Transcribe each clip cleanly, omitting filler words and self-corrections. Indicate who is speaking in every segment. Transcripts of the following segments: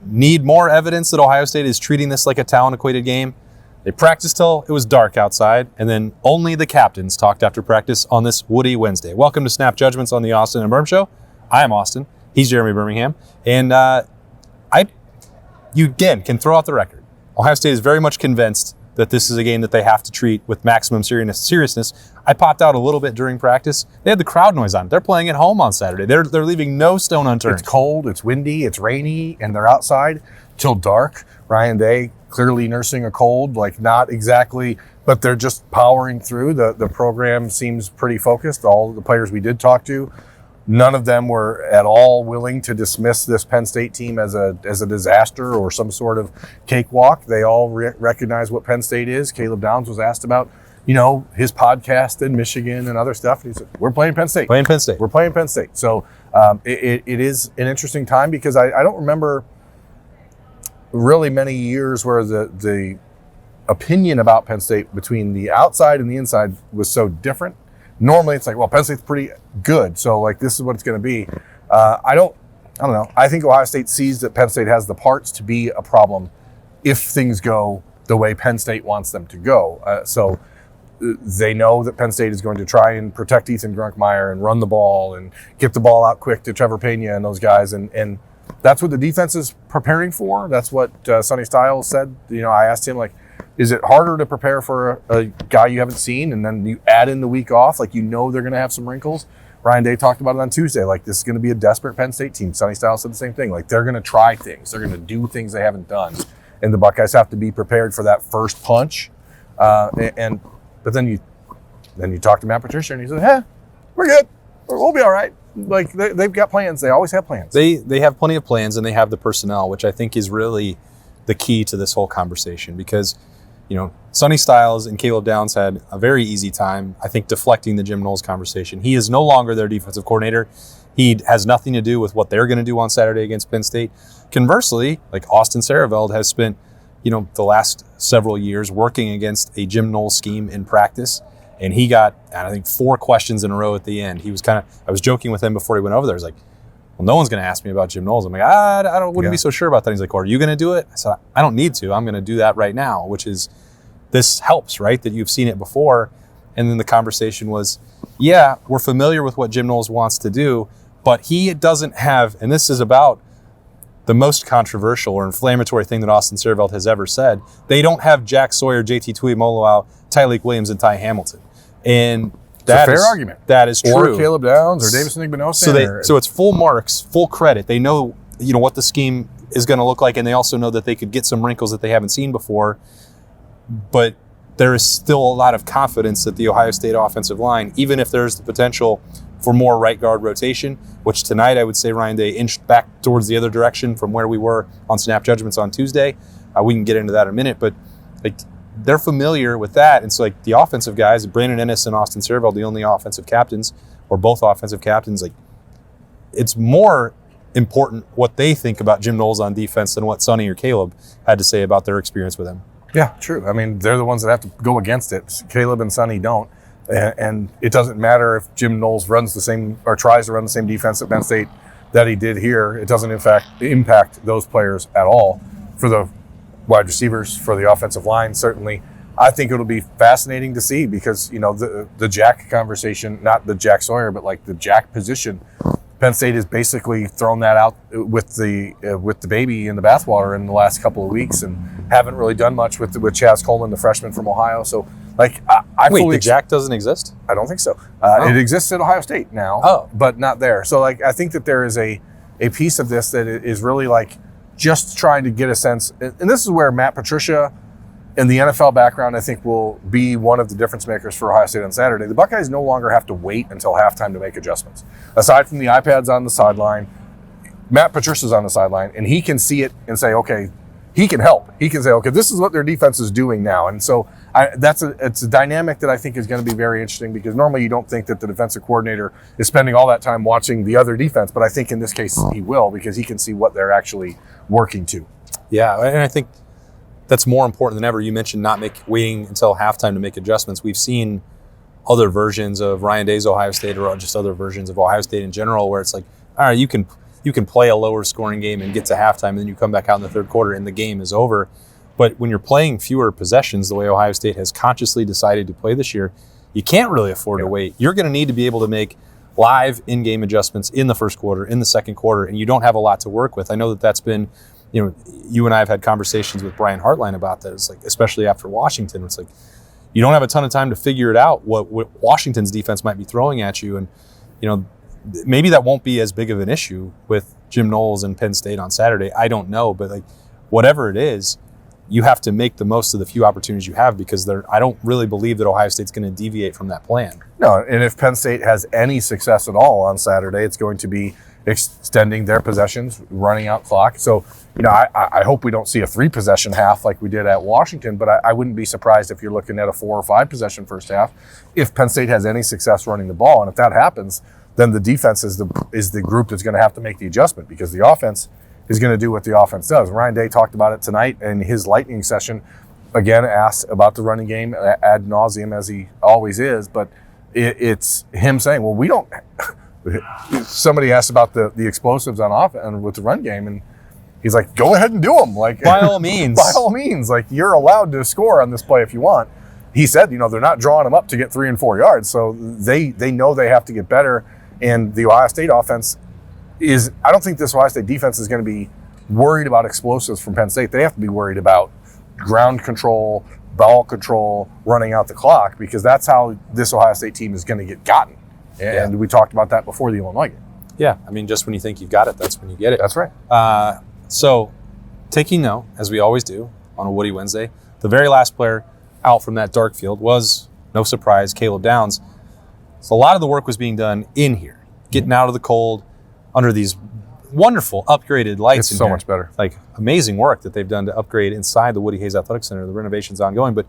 Speaker 1: need more evidence that Ohio State is treating this like a talent-equated game. They practiced till it was dark outside, and then only the captains talked after practice on this Woody Wednesday. Welcome to Snap Judgments on the Austin and Berm Show. I am Austin. He's Jeremy Birmingham. And you, again, can throw out the record. Ohio State is very much convinced that this is a game that they have to treat with maximum seriousness. I popped out a little bit during practice. They had the crowd noise on. They're playing at home on Saturday. They're leaving no stone unturned.
Speaker 2: It's cold, it's windy, it's rainy, and they're outside till dark. Ryan Day clearly nursing a cold, like not exactly, but they're just powering through. The program seems pretty focused. All the players we did talk to, none of them were at all willing to dismiss this Penn State team as a disaster or some sort of cakewalk. They all recognize what Penn State is. Caleb Downs was asked about, his podcast in Michigan and other stuff. He said, we're playing Penn State.
Speaker 1: Playing Penn State.
Speaker 2: We're playing Penn State. So it is an interesting time because I don't remember really many years where the opinion about Penn State between the outside and the inside was so different. Normally it's like, well, Penn State's pretty good, so like this is what it's going to be. I don't know. I think Ohio State sees that Penn State has the parts to be a problem if things go the way Penn State wants them to go. So they know that Penn State is going to try and protect Ethan Grunkmeyer and run the ball and get the ball out quick to Trevor Pena and those guys, and that's what the defense is preparing for. That's what Sonny Styles said. I asked him, like, is it harder to prepare for a guy you haven't seen and then you add in the week off? Like, they're going to have some wrinkles. Ryan Day talked about it on Tuesday. Like, this is going to be a desperate Penn State team. Sonny Styles said the same thing. Like, they're going to try things. They're going to do things they haven't done. And the Buckeyes have to be prepared for that first punch. But then you talk to Matt Patricia and he said, we're good. We'll be all right. Like, they've got plans. They always have plans.
Speaker 1: They have plenty of plans, and they have the personnel, which I think is really the key to this whole conversation because, Sonny Styles and Caleb Downs had a very easy time, I think, deflecting the Jim Knowles conversation. He is no longer their defensive coordinator. He has nothing to do with what they're going to do on Saturday against Penn State. Conversely, like Austin Sareveld has spent, the last several years working against a Jim Knowles scheme in practice. And he got, I think, 4 questions in a row at the end. He was I was joking with him before he went over there. I was like, well, no one's going to ask me about Jim Knowles. I'm like, I wouldn't be so sure about that. He's like, are you going to do it? I said, I don't need to. I'm going to do that right now, which is, this helps, right? That you've seen it before. And then the conversation was, yeah, we're familiar with what Jim Knowles wants to do, but he doesn't have, and this is about the most controversial or inflammatory thing that Austin Sareveld has ever said, they don't have Jack Sawyer, JT Tuimoloau, Tyleik Williams, and Ty Hamilton. And that's a fair argument. That is true.
Speaker 2: Or Caleb Downs or Davison Igbinosun.
Speaker 1: So it's full marks, full credit. They know, what the scheme is going to look like, and they also know that they could get some wrinkles that they haven't seen before. But there is still a lot of confidence that the Ohio State offensive line, even if there's the potential for more right guard rotation, which tonight I would say Ryan Day inched back towards the other direction from where we were on Snap Judgments on Tuesday. We can get into that in a minute, but they're familiar with that. And so the offensive guys, Brandon Ennis and Austin Sareveld, the only offensive captains, or both offensive captains, it's more important what they think about Jim Knowles on defense than what Sonny or Caleb had to say about their experience with him.
Speaker 2: Yeah, true. I mean, they're the ones that have to go against it. Caleb and Sonny don't. And it doesn't matter if Jim Knowles runs the same or tries to run the same defense at Penn State that he did here. It doesn't, in fact, impact those players at all. For the wide receivers, for the offensive line, certainly. I think it'll be fascinating to see because, the Jack conversation, not the Jack Sawyer, but like the Jack position, Penn State has basically thrown that out with the baby in the bathwater in the last couple of weeks and haven't really done much with Chaz Coleman, the freshman from Ohio. So,
Speaker 1: the Jack doesn't exist?
Speaker 2: I don't think so. It exists at Ohio State now, but not there. So, I think that there is a piece of this that is really just trying to get a sense. And this is where Matt Patricia and the NFL background, I think, will be one of the difference makers for Ohio State on Saturday. The Buckeyes no longer have to wait until halftime to make adjustments. Aside from the iPads on the sideline, Matt Patricia's on the sideline, and he can see it and say, okay, he can help. He can say, okay, this is what their defense is doing now. And so it's a dynamic that I think is going to be very interesting because normally you don't think that the defensive coordinator is spending all that time watching the other defense, but I think in this case he will because he can see what they're actually working to.
Speaker 1: Yeah, and I think that's more important than ever. You mentioned not waiting until halftime to make adjustments. We've seen other versions of Ryan Day's Ohio State or just other versions of Ohio State in general where it's like, all right, you can you can play a lower scoring game and get to halftime, and then you come back out in the third quarter and the game is over. But when you're playing fewer possessions, the way Ohio State has consciously decided to play this year, you can't really afford to wait. You're going to need to be able to make live in-game adjustments in the first quarter, in the second quarter, and you don't have a lot to work with. I know that's been, you and I have had conversations with Brian Hartline about that. It's like, especially after Washington, it's like you don't have a ton of time to figure it out what Washington's defense might be throwing at you, and maybe that won't be as big of an issue with Jim Knowles and Penn State on Saturday. I don't know, but like whatever it is, you have to make the most of the few opportunities you have, because I don't really believe that Ohio State's going to deviate from that plan.
Speaker 2: No, and if Penn State has any success at all on Saturday, it's going to be extending their possessions, running out clock. So, I hope we don't see a 3-possession half like we did at Washington, but I wouldn't be surprised if you're looking at a 4 or 5 possession first half if Penn State has any success running the ball. And if that happens, then the defense is the group that's going to have to make the adjustment, because the offense is going to do what the offense does. Ryan Day talked about it tonight in his lightning session. Again, asked about the running game ad nauseum, as he always is, but it's him saying, well, we don't – somebody asked about the explosives on offense with the run game, and he's like, go ahead and do them. Like,
Speaker 1: by all means.
Speaker 2: By all means. Like, you're allowed to score on this play if you want. He said, they're not drawing them up to get 3 and 4 yards, so they know they have to get better, and the Ohio State offense – I don't think this Ohio State defense is going to be worried about explosives from Penn State. They have to be worried about ground control, ball control, running out the clock, because that's how this Ohio State team is going to get gotten. And we talked about that before the Illinois game.
Speaker 1: Yeah, just when you think you've got it, that's when you get it.
Speaker 2: That's right.
Speaker 1: So, taking note, as we always do on a Woody Wednesday, the very last player out from that dark field was, no surprise, Caleb Downs. So a lot of the work was being done in here, getting out of the cold, under these wonderful upgraded lights.
Speaker 2: It's so much better.
Speaker 1: Like, amazing work that they've done to upgrade inside the Woody Hayes Athletic Center. The renovation's ongoing. But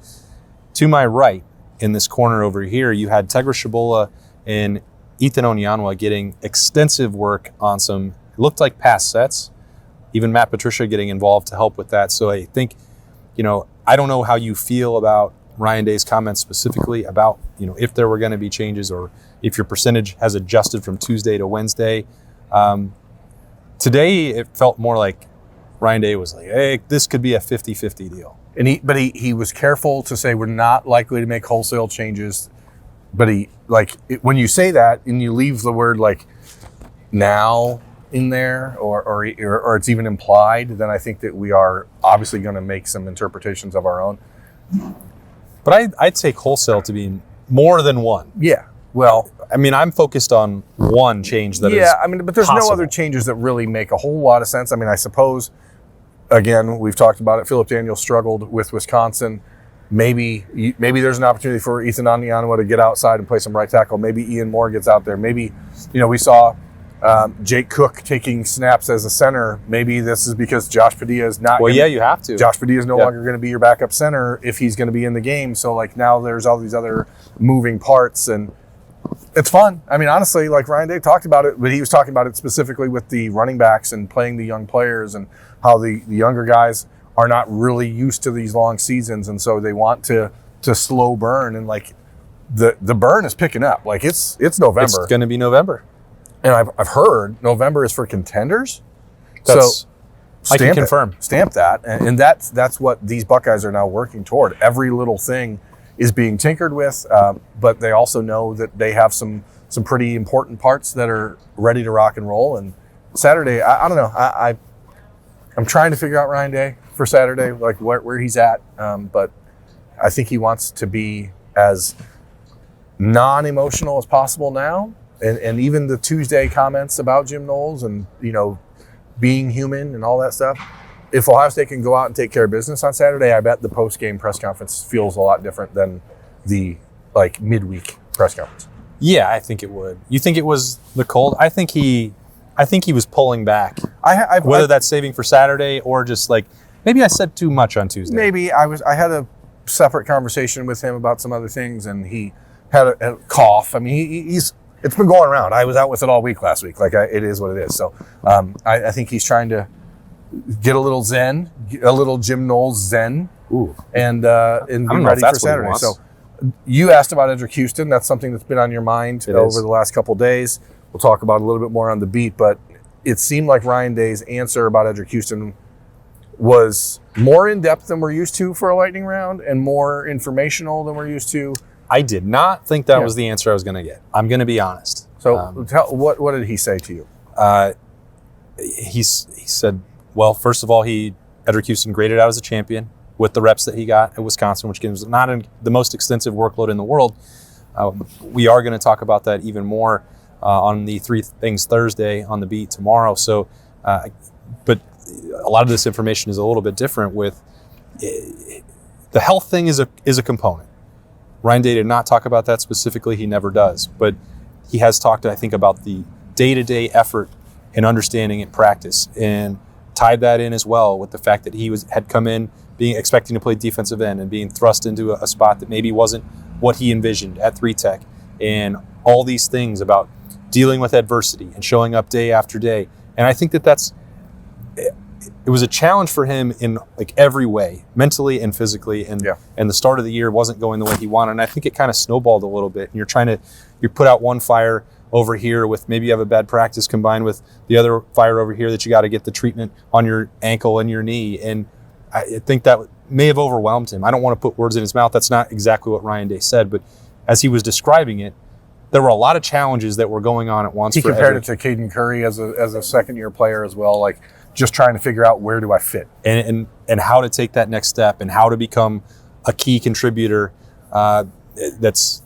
Speaker 1: to my right, in this corner over here, you had Tegra Shabola and Ethan Onyanwa getting extensive work on some, looked like pass sets. Even Matt Patricia getting involved to help with that. So I think, I don't know how you feel about Ryan Day's comments specifically about, if there were going to be changes, or if your percentage has adjusted from Tuesday to Wednesday. Today, it felt more like Ryan Day was like, hey, this could be a 50-50 deal.
Speaker 2: And he was careful to say we're not likely to make wholesale changes. But when you say that and you leave the word like now in there, or it's even implied, then I think that we are obviously going to make some interpretations of our own.
Speaker 1: But I'd take wholesale to be more than one.
Speaker 2: Yeah. Well,
Speaker 1: I'm focused on one change that is
Speaker 2: but there's
Speaker 1: possible.
Speaker 2: no other changes that really make a whole lot of sense. I suppose, again, we've talked about it. Philip Daniels struggled with Wisconsin. Maybe there's an opportunity for Ethan Onyanwa to get outside and play some right tackle. Maybe Ian Moore gets out there. Maybe, we saw Jake Cook taking snaps as a center. Maybe this is because Josh Padilla is not.
Speaker 1: Well, you have to.
Speaker 2: Josh Padilla is no longer going to be your backup center if he's going to be in the game. So, now there's all these other moving parts, and it's fun. Honestly, Ryan Day talked about it, but he was talking about it specifically with the running backs and playing the young players, and how the younger guys are not really used to these long seasons, and so they want to slow burn, and the burn is picking up. It's November.
Speaker 1: It's going to be November.
Speaker 2: And I've heard November is for contenders.
Speaker 1: I can confirm.
Speaker 2: Stamp that. And that's what these Buckeyes are now working toward. Every little thing is being tinkered with, but they also know that they have some pretty important parts that are ready to rock and roll. And Saturday, I don't know. I'm trying to figure out Ryan Day for Saturday, where he's at. But I think he wants to be as non-emotional as possible now. And even the Tuesday comments about Jim Knowles and, being human and all that stuff. If Ohio State can go out and take care of business on Saturday, I bet the post-game press conference feels a lot different than the midweek press conference.
Speaker 1: Yeah, I think it would. You think it was the cold? I think he was pulling back. Whether that's saving for Saturday or just maybe I said too much on Tuesday.
Speaker 2: Maybe I had a separate conversation with him about some other things, and he had a cough. It's been going around. I was out with it all week last week. It is what it is. So I think he's trying to get a little zen, a little Jim Knowles zen, and be ready for Saturday. So you asked about Edric Houston. That's something that's been on your mind over the last couple of days. We'll talk about it a little bit more on the beat, but it seemed like Ryan Day's answer about Edric Houston was more in-depth than we're used to for a lightning round and more informational than we're used to.
Speaker 1: I did not think that was the answer I was going to get. I'm going to be honest.
Speaker 2: So what did he say to you?
Speaker 1: He said, well, first of all, Edric Houston graded out as a champion with the reps that he got at Wisconsin, which gives not the most extensive workload in the world. We are going to talk about that even more on the Three Things Thursday on the beat tomorrow. So, but a lot of this information is a little bit different. With the health thing is a component. Ryan Day did not talk about that specifically. He never does, but he has talked, I think, about the day-to-day effort and understanding in practice, and tied that in as well with the fact that he had come in expecting to play defensive end and being thrust into a spot that maybe wasn't what he envisioned at 3-Tech, and all these things about dealing with adversity and showing up day after day. And I think it was a challenge for him in like every way, mentally and physically. And the start of the year wasn't going the way he wanted. And I think it kind of snowballed a little bit. And you put out one fire over here with maybe you have a bad practice combined with the other fire over here that you got to get the treatment on your ankle and your knee. And I think that may have overwhelmed him. I don't want to put words in his mouth. That's not exactly what Ryan Day said. But as he was describing it, there were a lot of challenges that were going on at once.
Speaker 2: He compared it to Caden Curry as a second-year player as well, like just trying to figure out where do I fit.
Speaker 1: And how to take that next step and how to become a key contributor that's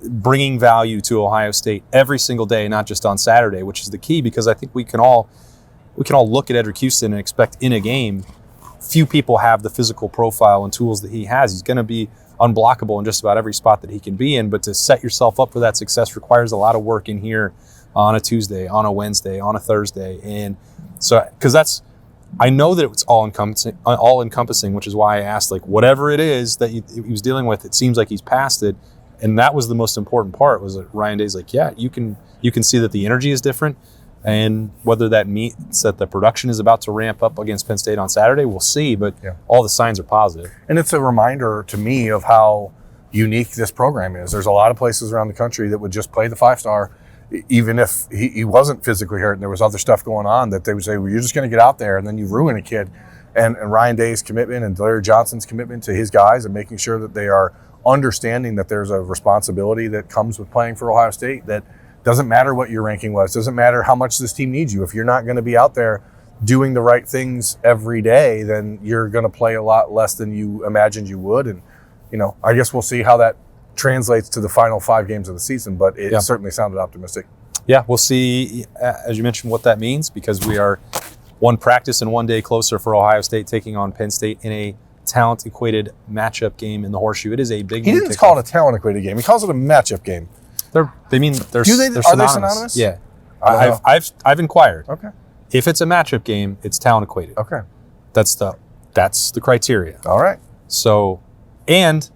Speaker 1: bringing value to Ohio State every single day, not just on Saturday, which is the key, because I think we can all look at Edric Houston and expect in a game, few people have the physical profile and tools that he has. He's going to be unblockable in just about every spot that he can be in, but to set yourself up for that success requires a lot of work in here on a Tuesday, on a Wednesday, on a Thursday. And so, because I know that it's all encompassing, which is why I asked, like, whatever it is that he was dealing with, it seems like he's past it. And that was the most important part, was that Ryan Day's like, yeah, you can see that the energy is different. And whether that means that the production is about to ramp up against Penn State on Saturday, we'll see. But all the signs are positive.
Speaker 2: And it's a reminder to me of how unique this program is. There's a lot of places around the country that would just play the 5-star, even if he wasn't physically hurt and there was other stuff going on, that they would say, well, you're just going to get out there and then you ruin a kid. And Ryan Day's commitment and Larry Johnson's commitment to his guys and making sure that they are understanding that there's a responsibility that comes with playing for Ohio State, that doesn't matter what your ranking was, doesn't matter how much this team needs you. If you're not going to be out there doing the right things every day, then you're going to play a lot less than you imagined you would. And, I guess we'll see how that translates to the final 5 games of the season, but it certainly sounded optimistic. Yeah,
Speaker 1: we'll see, as you mentioned, what that means, because we are one practice and one day closer for Ohio State taking on Penn State in a talent-equated matchup game in the Horseshoe. It is a big.
Speaker 2: He didn't call it a talent-equated game. He calls it a matchup game.
Speaker 1: They're
Speaker 2: are they synonymous?
Speaker 1: Yeah, I've inquired.
Speaker 2: Okay.
Speaker 1: If it's a matchup game, it's talent-equated.
Speaker 2: Okay.
Speaker 1: That's the criteria.
Speaker 2: All right.
Speaker 1: So, and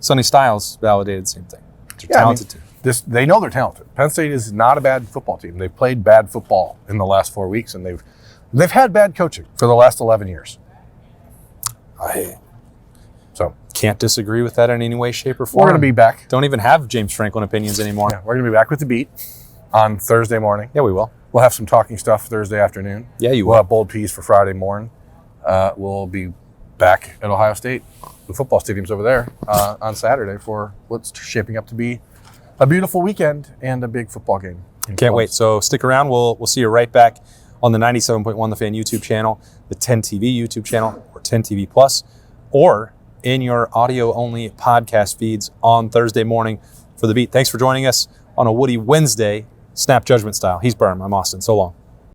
Speaker 1: Sonny Styles validated the same thing. They're talented too.
Speaker 2: They know they're talented. Penn State is not a bad football team. They've played bad football in the last 4 weeks, and they've had bad coaching for the last 11 years. So
Speaker 1: can't disagree with that in any way, shape, or form.
Speaker 2: We're going to be back.
Speaker 1: Don't even have James Franklin opinions anymore.
Speaker 2: Yeah, we're going to be back with the beat on Thursday morning.
Speaker 1: Yeah, we will.
Speaker 2: We'll have some talking stuff Thursday afternoon.
Speaker 1: Yeah, you will.
Speaker 2: We'll have bold peas for Friday morning. We'll be back at Ohio State. The football stadium's over there on Saturday for what's shaping up to be a beautiful weekend and a big football game.
Speaker 1: Can't wait. So stick around. We'll see you right back on the 97.1 The Fan YouTube channel, the 10 TV YouTube channel, or 10 TV Plus, or in your audio-only podcast feeds on Thursday morning for The Beat. Thanks for joining us on a Woody Wednesday, Snap Judgment style. He's Berm. I'm Austin. So long.